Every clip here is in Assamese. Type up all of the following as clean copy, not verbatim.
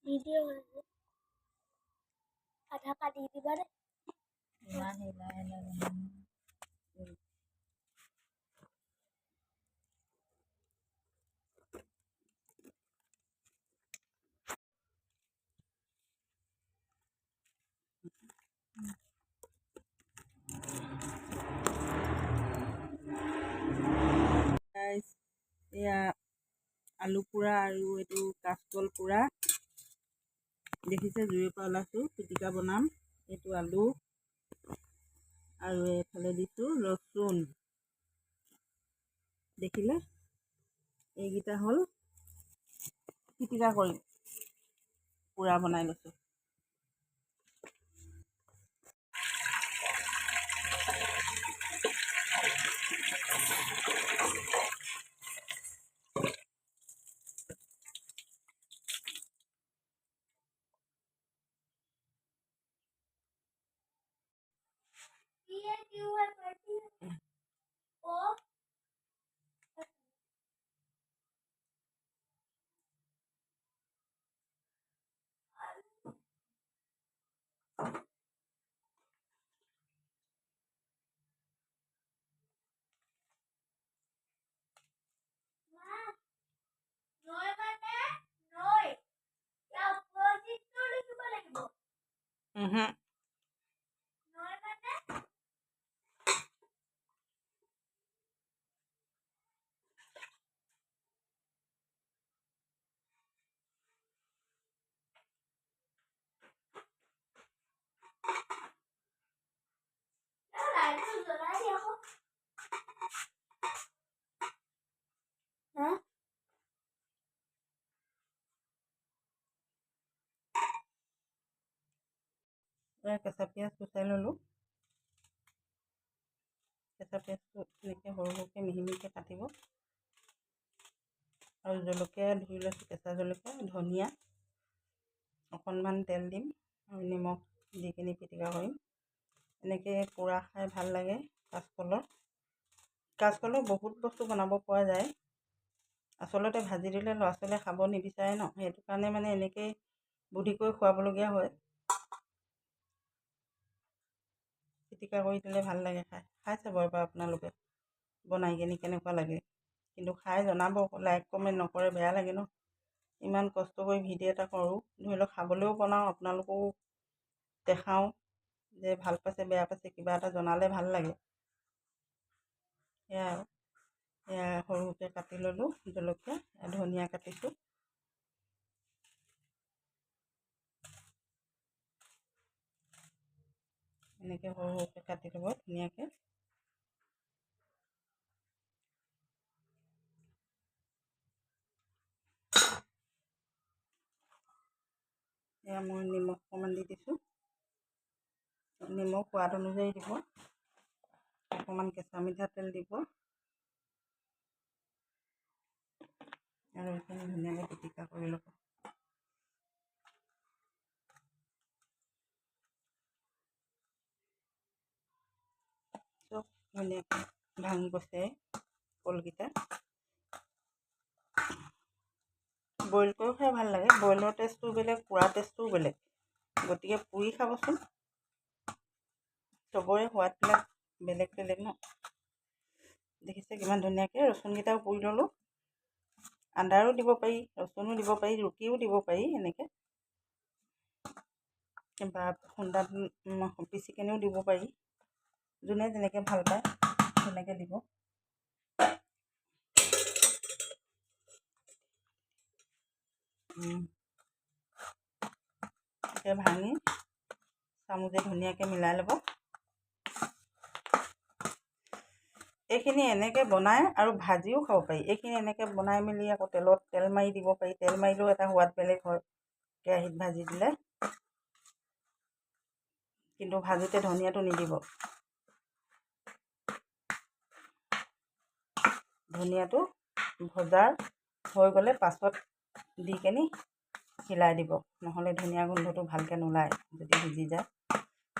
ভিডিও আধা কাটি দিবা দে লাহে লাহে লাহে এয়া আলু পোৰা আৰু এইটো কাচকল পোৰা দেখিছে জুইৰ পৰা ওলাইছোঁ পিটিকা বনাম এইটো আলু আৰু এইফালে দিছোঁ ৰচুন দেখিলে এইকেইটা হ'ল পিটিকা কৰি পোৰা বনাই লৈছোঁ। ये क्यों है करती ओ নয় মানে নয় या অপোজিট তো লিখিব লাগিব নয় মানে লাইট জ্বলাই দিয়া আকৌ হ্যাঁ কেঁচা পিঁয়াজ কুচাই ল'লোঁ। কেঁচা পিঁয়াজটো এনেকৈ সৰু সৰুকৈ মিহি মিহিকৈ কাটিব আৰু জলকীয়া ধুই লৈছোঁ কেঁচা জলকীয়া ধনিয়া অকণমান তেল দিম আৰু নিমখ দি কিনি পিটিকা কৰিম। এনেকৈ পোৰা খাই ভাল লাগে কাচকলৰ বহুত বস্তু বনাব পৰা যায়। আচলতে ভাজি দিলে ল'ৰা ছোৱালীয়ে খাব নিবিচাৰে ন, সেইটো কাৰণে মানে এনেকৈ বুদ্ধি কৰি খুৱাবলগীয়া হয়। পিটিকা কৰি দিলে ভাল লাগে খাই চাব এবাৰ আপোনালোকে বনাই কিনি কেনেকুৱা লাগে, কিন্তু খাই জনাব। লাইক কমেণ্ট নকৰে বেয়া লাগে ন, ইমান কষ্ট কৰি ভিডিঅ' এটা কৰোঁ, ধৰি লওক খাবলৈও বনাওঁ আপোনালোকও দেখাওঁ যে ভাল পাইছে বেয়া পাইছে কিবা এটা জনালে ভাল লাগে। সেয়া সৰুকৈ কাটি ল'লোঁ জলকীয়া, ধনিয়া কাটিছোঁ। এনেকৈ সৰু সৰুকৈ কাটি ল'ব ধুনীয়াকৈ। এয়া মই নিমখ অকণমান দি দিছোঁ, নিমখ সোৱাদ অনুযায়ী দিব। অকণমান কেঁচা মিঠাতেল দিব আৰু এইখিনি ধুনীয়াকৈ পিটিকা কৰি ল'ব। চব ধুনীয়াকৈ ভাঙি গৈছে কলকেইটা। বইল কৰিও খাই ভাল লাগে, বইলৰ টেষ্টটো বেলেগ পোৰা টেষ্টটোও বেলেগ, গতিকে পুৰি খাবচোন। চবৰে সোৱাদবিলাক বেলেগ বেলেগ ন। দেখিছে কিমান ধুনীয়াকৈ ৰচুনকেইটাও পুৰি ল'লোঁ। আদাৰো দিব পাৰি, ৰচুনো দিব পাৰি, ৰুকিও দিব পাৰি এনেকৈ, বা খুন্দাত পিচি কেনেও দিব পাৰি। যোনে যেনেকৈ ভাল পায় তেনেকৈ দিব। এতিয়া ভাঙি চামুচে ধুনীয়াকৈ মিলাই ল'ব। এইখিনি এনেকৈ বনাই আৰু ভাজিও খাব পাৰি। এইখিনি এনেকৈ বনাই মেলি আকৌ তেল মাৰি দিব পাৰি। তেল মাৰিলেও এটা সোৱাদ বেলেগ হয় কেৰাহীত ভাজি দিলে, কিন্তু ভাজোতে ধনিয়াটো নিদিব। ধনিয়াটো ভজা হৈ গ'লে পাছত দি কিনি হিলাই দিব, নহ'লে ধনিয়া গোন্ধটো ভালকৈ নোলায় যদি সিজি যায়।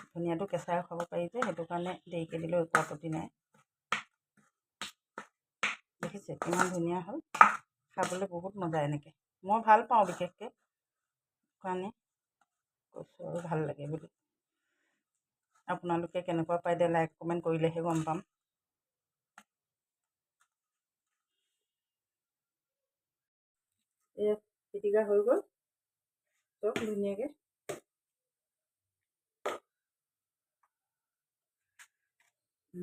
ধনিয়াটো কেঁচাই খাব পাৰি যে, সেইটো কাৰণে দেৰিকৈ দিলেও একো আপত্তি নাই। দেখিছে কিমান ধুনীয়া হ'ল, খাবলৈ বহুত মজা। এনেকৈ মই ভাল পাওঁ বিশেষকৈ কাৰণে কৈছোঁ আৰু ভাল লাগে বুলি। আপোনালোকে কেনেকুৱা পাই দিয়ে লাইক কমেণ্ট কৰিলেহে গম পাম। এয়া পিটিকা হৈ গ'ল চব ধুনীয়াকৈ।